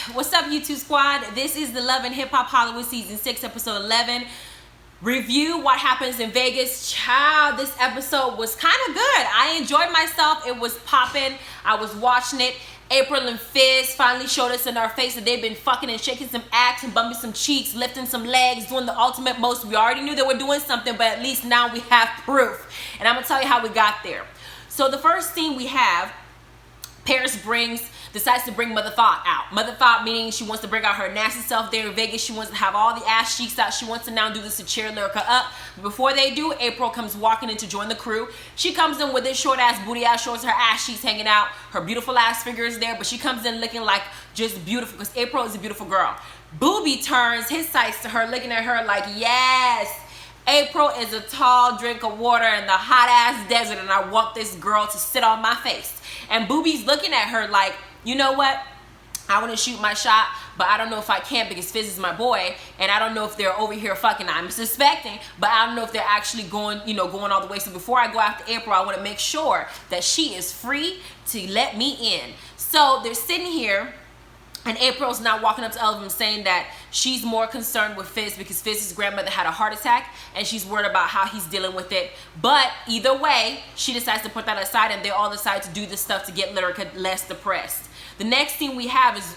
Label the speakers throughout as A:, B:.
A: What's up, YouTube squad? This is the Love and Hip Hop Hollywood Season 6, Episode 11. Review what happens in Vegas. Child, this episode was kind of good. I enjoyed myself. It was popping. I was watching it. April and Fizz finally showed us in our face that they've been fucking and shaking some ass and bumping some cheeks, lifting some legs, doing the ultimate most. We already knew they were doing something, but at least now we have proof. And I'm going to tell you how we got there. So the first scene we have, Paris decides to bring Mother Thought out. Mother Thought meaning she wants to bring out her nasty self there in Vegas. She wants to have all the ass cheeks out. She wants to now do this to cheer Lyrica up. But before they do, April comes walking in to join the crew. She comes in with this short ass booty ass shorts, her ass cheeks hanging out. Her beautiful ass figure is there, but she comes in looking like just beautiful because April is a beautiful girl. Boobie turns his sights to her, looking at her like, yes, April is a tall drink of water in the hot ass desert, and I want this girl to sit on my face. And Boobie's looking at her like, you know what? I want to shoot my shot, but I don't know if I can because Fizz is my boy, and I don't know if they're over here fucking. I'm suspecting, but I don't know if they're actually going all the way. So before I go after April, I want to make sure that she is free to let me in. So they're sitting here, and April's now walking up to all of them saying that she's more concerned with Fizz because Fizz's grandmother had a heart attack and she's worried about how he's dealing with it. But either way, she decides to put that aside and they all decide to do this stuff to get Lyrica less depressed. The next thing we have is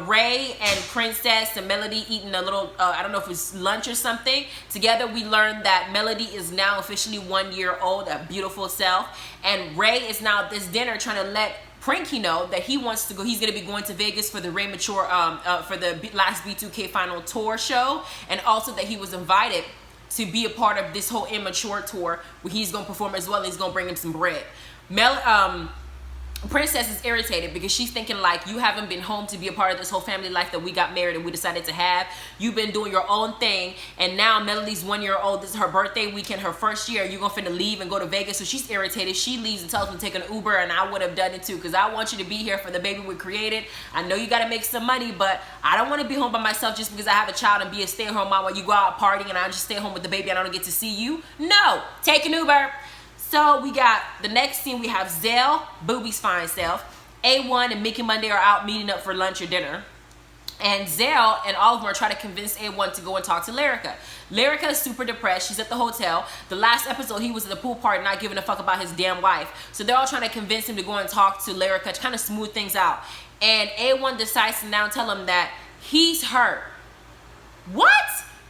A: Ray and Princess and Melody eating a little, I don't know if it's lunch or something. Together we learned that Melody is now officially 1 year old, a beautiful self. And Ray is now at this dinner trying to let Prinky know that he wants to go. He's going to be going to Vegas for the for the last B2K final tour show, and also that he was invited to be a part of this whole immature tour where he's going to perform as well. He's going to bring him some bread. Princess is irritated because she's thinking like, you haven't been home to be a part of this whole family life that we got married and we decided to have. You've been doing your own thing, and now Melody's 1 year old. This is her birthday weekend, her first year. You're gonna finna leave and go to Vegas. So she's irritated. She leaves and tells me to take an Uber, and I would have done it too because I want you to be here for the baby we created. I know you gotta make some money, but I don't want to be home by myself just because I have a child and be a stay-at-home mom while you go out partying and I just stay home with the baby and I don't get to see you. No, take an Uber. So we got the next scene. We have Zell, Boobie's fine self, A1 and Mickey Monday are out meeting up for lunch or dinner. And Zell and all of them are trying to convince A1 to go and talk to Lyrica. Lyrica is super depressed. She's at the hotel. The last episode, he was at the pool party not giving a fuck about his damn wife. So they're all trying to convince him to go and talk to Lyrica to kind of smooth things out. And A1 decides to now tell him that he's hurt. What?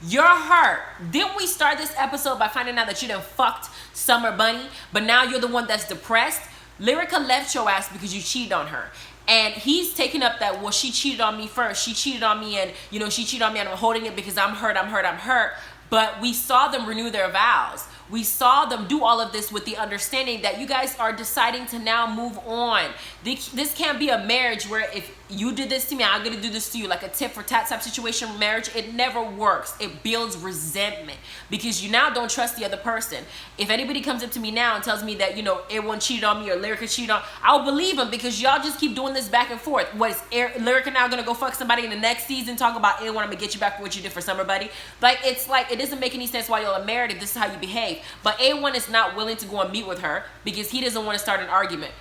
A: You're hurt. Didn't we start this episode by finding out that you done fucked Summer Bunny, but now you're the one that's depressed? Lyrica left your ass because you cheated on her. And he's taking up that, well, she cheated on me first. She cheated on me and, she cheated on me and I'm holding it because I'm hurt. But we saw them renew their vows. We saw them do all of this with the understanding that you guys are deciding to now move on. This can't be a marriage where if you did this to me, I'm going to do this to you, like a tit for tat type situation. Marriage, it never works. It builds resentment because you now don't trust the other person. If anybody comes up to me now and tells me that, everyone cheated on me or Lyrica cheated on, I'll believe them because y'all just keep doing this back and forth. What is Lyrica now going to go fuck somebody in the next season, talk about A1, I'm going to get you back for what you did for Summer Buddy? It's like, it doesn't make any sense why y'all are married if this is how you behave. But A1 is not willing to go and meet with her because he doesn't want to start an argument.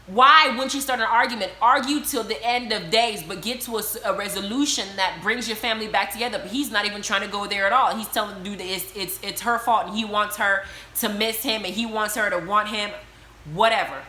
A: Why wouldn't you start an argument? Argue till the end of days, but get to a resolution that brings your family back together. But he's not even trying to go there at all. He's telling the dude that it's her fault and he wants her to miss him and he wants her to want him, whatever.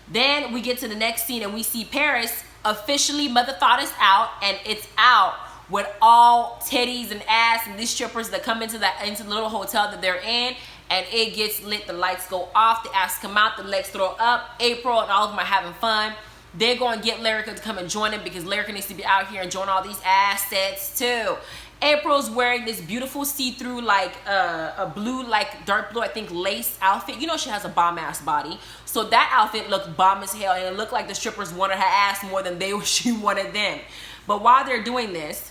A: Then we get to the next scene and we see Paris officially, Mother Thought is out, and it's out with all titties and ass and these strippers that come into the little hotel that they're in, and it gets lit. The lights go off, the ass come out, the legs throw up. April and all of them are having fun. They're going to get Lyrica to come and join them because Lyrica needs to be out here and join all these assets too. April's wearing this beautiful see-through, like a blue, like dark blue, I think, lace outfit. She has a bomb-ass body. So that outfit looked bomb as hell, and it looked like the strippers wanted her ass more than she wanted them. But while they're doing this,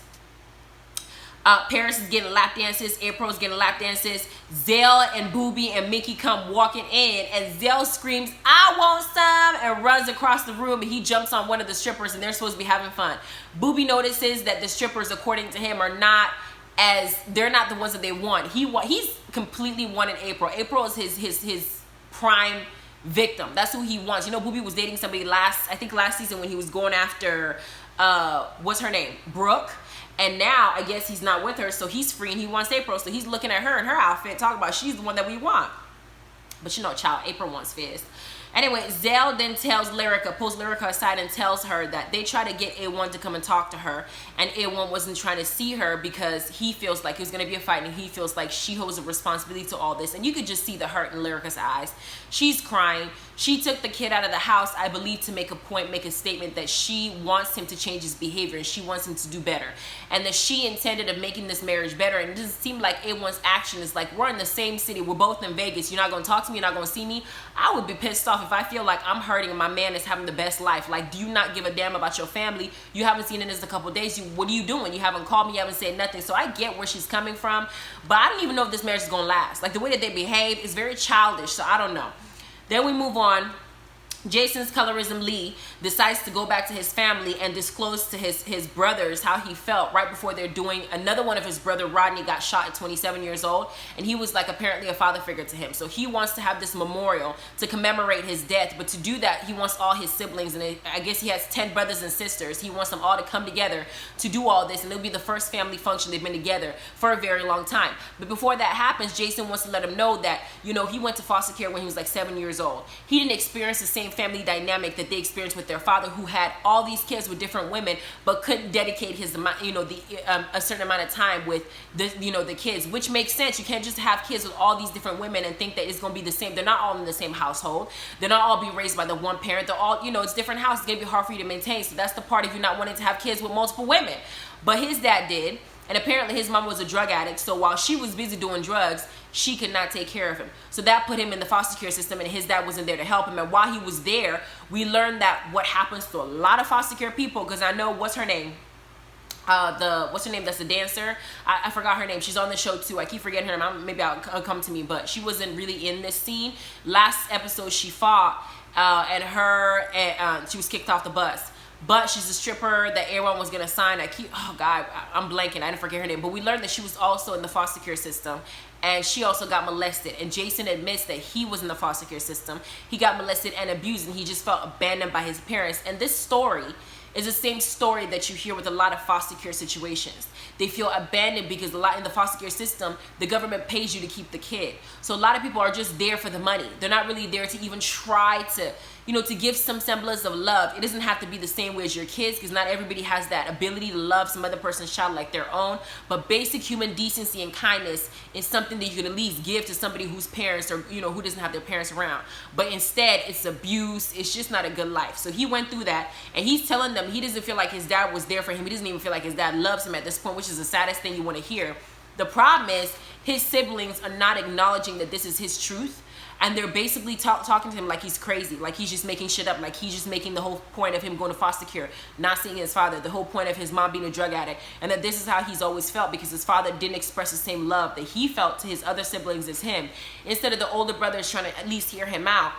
A: Paris is getting lap dances. April's getting lap dances. Zell and Boobie and Mickey come walking in, and Zell screams, "I want some," and runs across the room, and he jumps on one of the strippers, and they're supposed to be having fun. Boobie notices that the strippers, according to him, they're not the ones that they want. He's completely wanted April. April is his prime victim. That's who he wants. Boobie was dating somebody last season when he was going after what's her name, Brooke. And now I guess he's not with her, so he's free and he wants April. So he's looking at her in her outfit, talking about she's the one that we want. But you know, child, April wants Fizz. Anyway, Zell then tells Lyrica, pulls Lyrica aside and tells her that they try to get A1 to come and talk to her, and A1 wasn't trying to see her because he feels like there's going to be a fight, and he feels like she holds a responsibility to all this. And you could just see the hurt in Lyrica's eyes. She's crying. She took the kid out of the house, I believe, to make a point, make a statement that she wants him to change his behavior and she wants him to do better. And that she intended of making this marriage better. And it doesn't seem like A1's action is like, we're in the same city, we're both in Vegas, you're not going to talk to me, you're not going to see me. I would be pissed off if I feel like I'm hurting and my man is having the best life. Like, do you not give a damn about your family? You haven't seen it in a couple of days. What are you doing? You haven't called me, you haven't said nothing. So I get where she's coming from, but I don't even know if this marriage is going to last. Like, the way that they behave is very childish, so I don't know. Then we move on. Jason's colorism Lee decides to go back to his family and disclose to his brothers how he felt right before they're doing. Another one of his brother, Rodney, got shot at 27 years old, and he was like apparently a father figure to him. So he wants to have this memorial to commemorate his death, but to do that he wants all his siblings, and I guess he has 10 brothers and sisters. He wants them all to come together to do all this, and it'll be the first family function. They've been together for a very long time. But before that happens, Jason wants to let him know that, you know, he went to foster care when he was like 7 years old. He didn't experience the same family dynamic that they experienced with their father, who had all these kids with different women but couldn't dedicate his, you know, a certain amount of time with the, you know, the kids, which makes sense. You can't just have kids with all these different women and think that it's going to be the same. They're not all in the same household. They're not all being raised by the one parent. They're all, you know, it's different houses. It's going to be hard for you to maintain. So that's the part of you not wanting to have kids with multiple women. But his dad did. And apparently his mom was a drug addict, so while she was busy doing drugs, she could not take care of him. So that put him in the foster care system, and his dad wasn't there to help him. And while he was there, we learned that what happens to a lot of foster care people, because I know, what's her name? What's her name? That's the dancer. I forgot her name. She's on the show too. I keep forgetting her name. Maybe I'll come to me, but she wasn't really in this scene. Last episode she fought, and she was kicked off the bus. But she's a stripper that A1 was gonna sign. I'm blanking. I didn't forget her name. But we learned that she was also in the foster care system, and she also got molested. And Jason admits that he was in the foster care system. He got molested and abused, and he just felt abandoned by his parents. And this story is the same story that you hear with a lot of foster care situations. They feel abandoned because a lot in the foster care system, the government pays you to keep the kid. So a lot of people are just there for the money. They're not really there to even try to, you know, to give some semblance of love. It doesn't have to be the same way as your kids, because not everybody has that ability to love some other person's child like their own. But basic human decency and kindness is something that you can at least give to somebody whose parents, or, you know, who doesn't have their parents around. But instead, it's abuse. It's just not a good life. So he went through that, and he's telling them he doesn't feel like his dad was there for him. He doesn't even feel like his dad loves him at this point, which is the saddest thing you want to hear. The problem is his siblings are not acknowledging that this is his truth. And they're basically talking to him like he's crazy, like he's just making shit up, like he's just making the whole point of him going to foster care, not seeing his father, the whole point of his mom being a drug addict, and that this is how he's always felt because his father didn't express the same love that he felt to his other siblings as him. Instead of the older brothers trying to at least hear him out,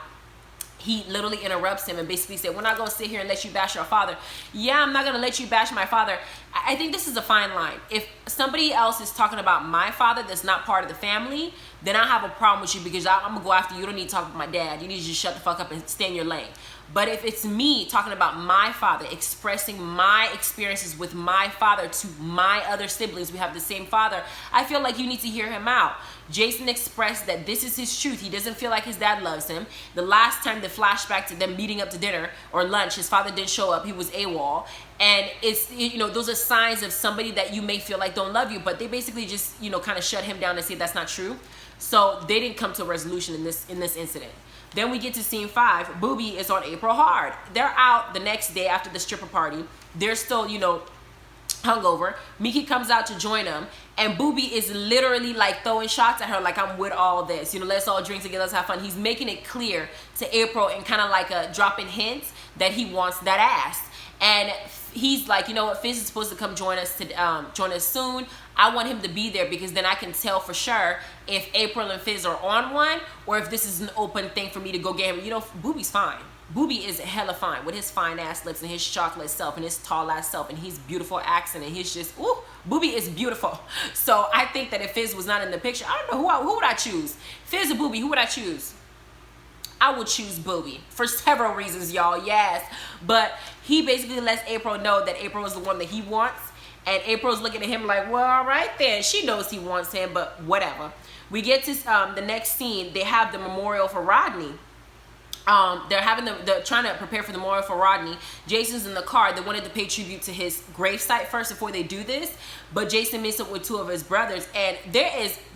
A: he literally interrupts him and basically said, we're not going to sit here and let you bash our father. Yeah, I'm not going to let you bash my father. I think this is a fine line. If somebody else is talking about my father that's not part of the family, then I have a problem with you, because I'm going to go after you. You don't need to talk about my dad. You need to just shut the fuck up and stay in your lane. But if it's me talking about my father, expressing my experiences with my father to my other siblings, we have the same father, I feel like you need to hear him out. Jason expressed that this is his truth. He doesn't feel like his dad loves him. The last time, the flashback to them meeting up to dinner or lunch, his father didn't show up. He was AWOL. And it's, you know, those are signs of somebody that you may feel like don't love you, but they basically just, you know, kind of shut him down and say that's not true. So they didn't come to a resolution in this incident. Then we get to scene 5. Boobie is on April hard. They're out the next day after the stripper party. They're still, you know, hungover. Miki comes out to join them, and Boobie is literally like throwing shots at her like, I'm with all this, you know, let's all drink together, let's have fun. He's making it clear to April and kind of like dropping hints that he wants that ass. And he's like, you know what, Fizz is supposed to come join us soon. I want him to be there because then I can tell for sure if April and Fizz are on one, or if this is an open thing for me to go get him. You know, Boobie's fine. Boobie is hella fine with his fine ass lips and his chocolate self and his tall ass self and his beautiful accent, and he's just, ooh, Boobie is beautiful. So I think that if Fizz was not in the picture, I don't know who would I choose? Fizz or Boobie, who would I choose? I would choose Booby for several reasons, y'all. Yes, but he basically lets April know that April is the one that he wants, and April's looking at him like, well, all right then. She knows he wants him, but whatever. We get to the next scene. They have the memorial for Rodney. They're trying to prepare for the memorial for Rodney. Jason's in the car. They wanted to pay tribute to his gravesite first before they do this, but Jason meets up with two of his brothers, and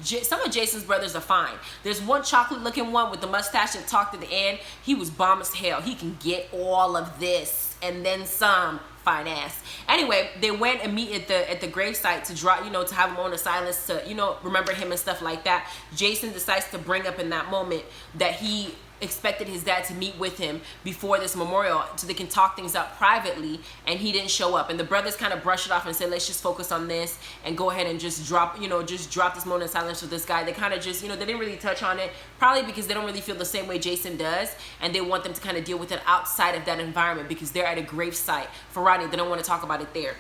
A: some of Jason's brothers are fine. There's one chocolate looking one with the mustache that talked at the end. He was bomb as hell. He can get all of this and then some. Fine ass. Anyway, they went and meet at the gravesite to draw, to have a moment of silence to, remember him and stuff like that. Jason decides to bring up in that moment that he expected his dad to meet with him before this memorial so they can talk things out privately, and he didn't show up. And the brothers kind of brushed it off and said, let's just focus on this and go ahead and just drop this moment of silence with this guy. They kind of just, they didn't really touch on it, probably because they don't really feel the same way Jason does, and they want them to kind of deal with it outside of that environment because they're at a gravesite for Rodney. They don't want to talk about it there.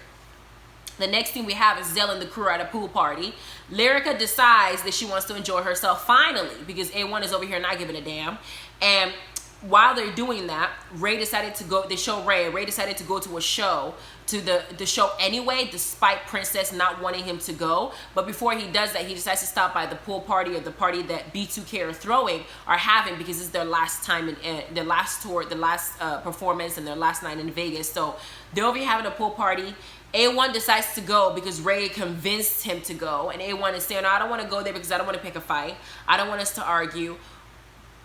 A: The next thing we have is Zell and the crew are at a pool party. Lyrica decides that she wants to enjoy herself finally because A1 is over here not giving a damn. And while they're doing that, Ray decided to go, Ray decided to go to a show, to the show anyway, despite Princess not wanting him to go. But before he does that, he decides to stop by the pool party or the party that B2K are having because it's their last time in their last tour, the last performance and their last night in Vegas. So they're over here having a pool party. A1 decides to go because Ray convinced him to go, and A1 is saying, no, I don't want to go there because I don't want to pick a fight. I don't want us to argue.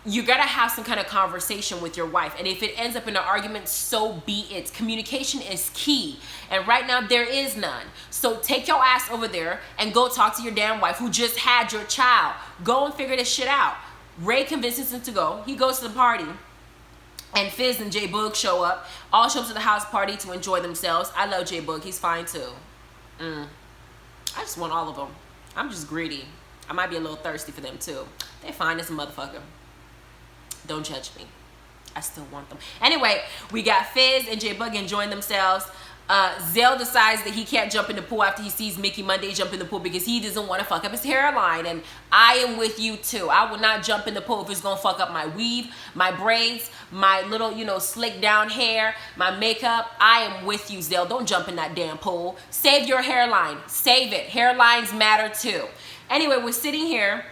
A: You gotta have some kind of conversation with your wife, and if it ends up in an argument, so be it. Communication is key, and right now there is none. So take your ass over there and go talk to your damn wife who just had your child. Go and figure this shit out. Ray convinces him to go. He goes to the party, and Fizz and J Boog show up. All show up to the house party to enjoy themselves. I love J Boog. He's fine too. I just want all of them. I'm just greedy. I might be a little thirsty for them too. They fine as a motherfucker. Don't judge me. I still want them. Anyway, we got Fizz and J Boog enjoying themselves. Zell decides that he can't jump in the pool after he sees Mickey Monday jump in the pool because he doesn't want to fuck up his hairline. And I am with you too. I will not jump in the pool if it's going to fuck up my weave, my braids, my little, slick down hair, my makeup. I am with you, Zell. Don't jump in that damn pool. Save your hairline. Save it. Hairlines matter too. Anyway, we're sitting here.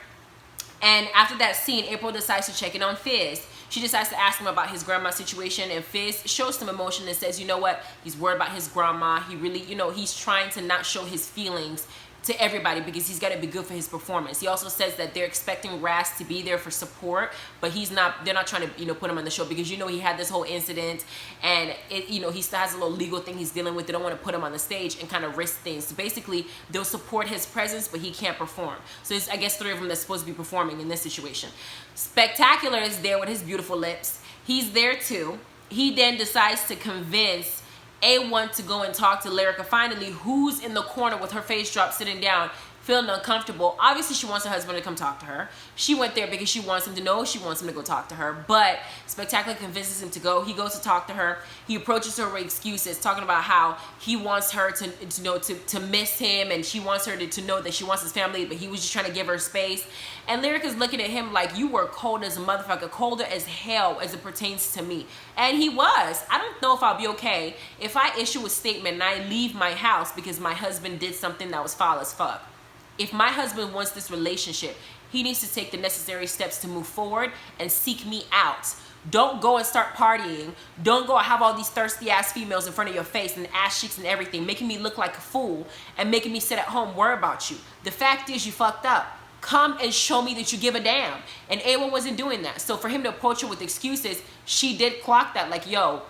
A: And after that scene, April decides to check in on Fizz. She decides to ask him about his grandma's situation, and Fizz shows some emotion and says, you know what, he's worried about his grandma. He really, he's trying to not show his feelings to everybody because he's got to be good for his performance. He also says that they're expecting Raz to be there for support, but they're not trying to, put him on the show because, he had this whole incident, and he still has a little legal thing he's dealing with. They don't want to put him on the stage and kind of risk things. So basically, they'll support his presence, but he can't perform. So it's, I guess, 3 of them that's supposed to be performing in this situation. Spectacular is there with his beautiful lips. He's there too. He then decides to convince A1 to go and talk to Lyrica finally, who's in the corner with her face dropped, sitting down, feeling uncomfortable. Obviously, she wants her husband to come talk to her. She went there because she wants him to know, she wants him to go talk to her. But Spectacular convinces him to go. He goes to talk to her. He approaches her with excuses, talking about how he wants her to miss him, and she wants her to know that she wants his family, but he was just trying to give her space. And Lyrica's looking at him like, you were cold as a motherfucker, colder as hell as it pertains to me. And he was. I don't know if I'll be okay if I issue a statement and I leave my house because my husband did something that was foul as fuck. If my husband wants this relationship, he needs to take the necessary steps to move forward and seek me out. Don't go and start partying. Don't go and have all these thirsty ass females in front of your face and ass cheeks and everything, making me look like a fool and making me sit at home worry about you. The fact is, you fucked up. Come and show me that you give a damn. And A1 wasn't doing that. So for him to approach her with excuses, she did clock that, like, yo,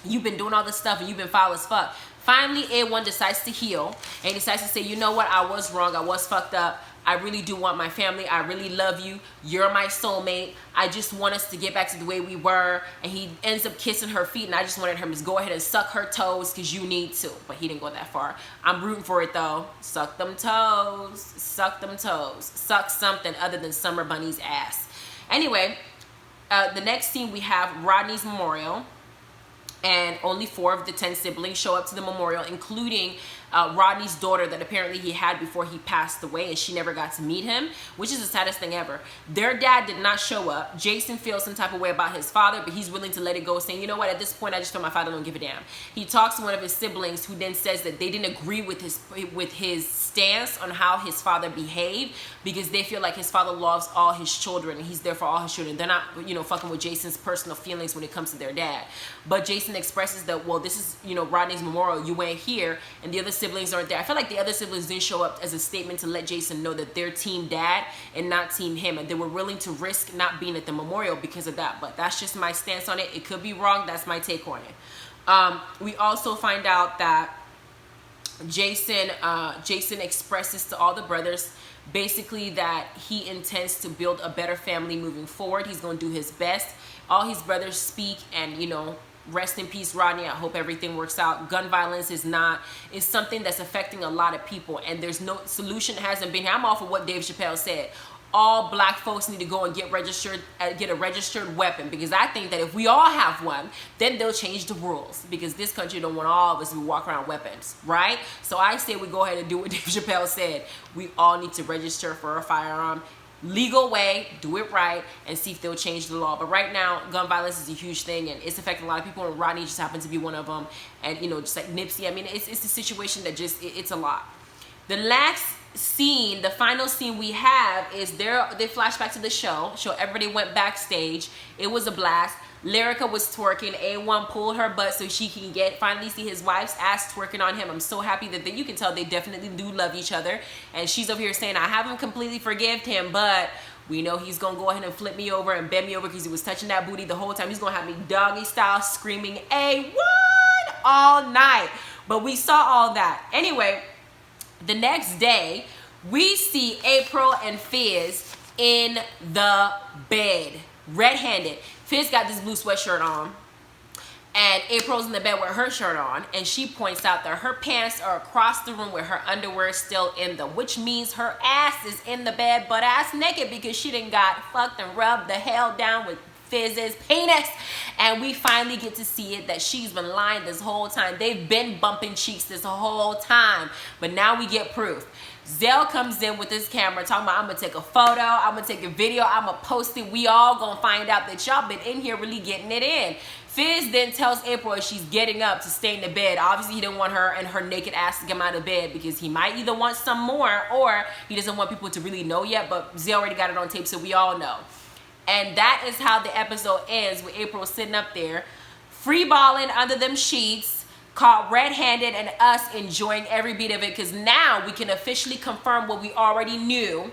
A: you've been doing all this stuff and you've been foul as fuck. Finally, A1 decides to heal and decides to say, you know what, I was wrong, I was fucked up. I really do want my family. I really love you. You're my soulmate. I just want us to get back to the way we were. And he ends up kissing her feet, and I just wanted him to go ahead and suck her toes because you need to. But he didn't go that far. I'm rooting for it though. Suck them toes. Suck them toes. Suck something other than Summer Bunny's ass. Anyway, the next scene we have Rodney's memorial. and only 4 of the 10 siblings show up to the memorial, including Rodney's daughter that apparently he had before he passed away, and she never got to meet him, which is the saddest thing ever. Their dad did not show up. Jason feels some type of way about his father, but he's willing to let it go, saying, you know what, at this point I just feel my father don't give a damn. He talks to one of his siblings, who then says that they didn't agree with his stance on how his father behaved, because they feel like his father loves all his children and he's there for all his children. They're not, you know, fucking with Jason's personal feelings when it comes to their dad. But Jason expresses that, well, this is, you know, Rodney's memorial, you ain't here, and the other siblings aren't there. I feel like the other siblings didn't show up as a statement to let Jason know that they're team dad and not team him, and they were willing to risk not being at the memorial because of that. But that's just my stance on it. It could be wrong. That's my take on it. We also find out that Jason expresses to all the brothers basically that he intends to build a better family moving forward. He's going to do his best. All his brothers speak, and, you know, rest in peace, Rodney. I hope everything works out. Gun violence is something that's affecting a lot of people, and there's no solution hasn't been here. I'm off of what Dave Chappelle said. All black folks need to go and get a registered weapon, because I think that if we all have one, then they'll change the rules, because this country don't want all of us to walk around weapons, right? So I say we go ahead and do what Dave Chappelle said. We all need to register for a firearm. Legal way, do it right, and see if they'll change the law. But right now, gun violence is a huge thing, and it's affecting a lot of people, and Rodney just happened to be one of them. And, you know, just like Nipsey, I mean, it's a situation that just, it's a lot. The last scene, the final scene we have is they flash back to the show everybody went backstage. It was a blast. Lyrica was twerking. A1 pulled her butt so she can finally see his wife's ass twerking on him. I'm so happy that you can tell they definitely do love each other. And she's over here saying, I haven't completely forgave him, but we know he's gonna go ahead and flip me over and bend me over because he was touching that booty the whole time. He's gonna have me doggy style screaming A1 all night. But we saw all that. Anyway, the next day, we see April and Fizz in the bed, red-handed. Fizz got this blue sweatshirt on, and April's in the bed with her shirt on, and she points out that her pants are across the room with her underwear still in them, which means her ass is in the bed butt ass naked, because she done got fucked and rubbed the hell down with Fizz's penis. And we finally get to see it, that she's been lying this whole time. They've been bumping cheeks this whole time, but now we get proof. Zell comes in with his camera talking about, I'm gonna take a photo, I'm gonna take a video, I'm gonna post it. We all gonna find out that y'all been in here really getting it in. Fizz then tells April as she's getting up to stay in the bed. Obviously, he didn't want her and her naked ass to come out of bed, because he might either want some more or he doesn't want people to really know yet, but Zell already got it on tape, so we all know. And that is how the episode ends, with April sitting up there, free balling under them sheets, caught red-handed, and us enjoying every beat of it, because now we can officially confirm what we already knew,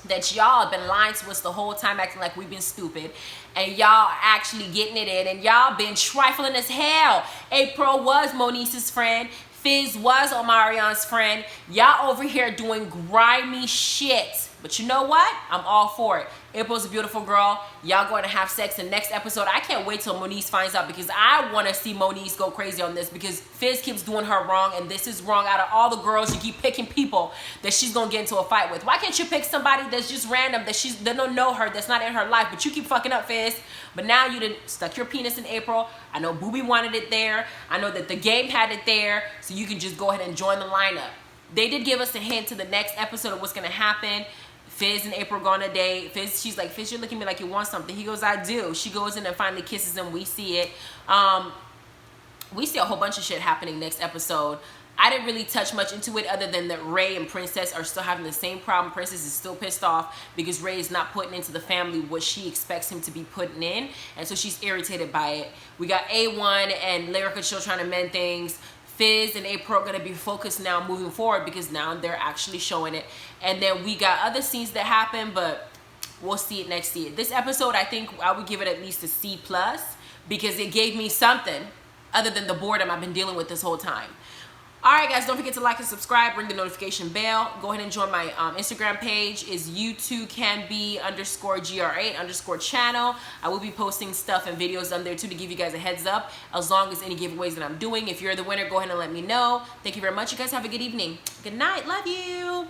A: that y'all have been lying to us the whole time, acting like we've been stupid, and y'all actually getting it in, and y'all been trifling as hell. April was Monique's friend. Fizz was Omarion's friend. Y'all over here doing grimy shit. But you know what? I'm all for it. April's a beautiful girl. Y'all going to have sex in the next episode. I can't wait till Monique finds out, because I want to see Monique go crazy on this, because Fizz keeps doing her wrong, and this is wrong. Out of all the girls, you keep picking people that she's going to get into a fight with. Why can't you pick somebody that's just random, that don't know her, that's not in her life, but you keep fucking up, Fizz? But now you done stuck your penis in April. I know Boobie wanted it there. I know that the game had it there, so you can just go ahead and join the lineup. They did give us a hint to the next episode of what's going to happen. Fizz and April go on a date. Fizz, she's like, Fizz, you're looking at me like you want something. He goes, I do. She goes in and finally kisses him. We see it. We see a whole bunch of shit happening next episode. I didn't really touch much into it, other than that Ray and Princess are still having the same problem. Princess is still pissed off because Ray is not putting into the family what she expects him to be putting in, and so she's irritated by it. We got A1 and Lyrica still trying to mend things. Fizz and April are going to be focused now moving forward, because now they're actually showing it. And then we got other scenes that happen, but we'll see it next year. This episode, I think I would give it at least a C+, because it gave me something other than the boredom I've been dealing with this whole time. Alright guys, don't forget to like and subscribe, ring the notification bell. Go ahead and join my Instagram page. Is you2canbe_gr8_channel. I will be posting stuff and videos on there too, to give you guys a heads up, as long as any giveaways that I'm doing. If you're the winner, go ahead and let me know. Thank you very much. You guys have a good evening. Good night. Love you.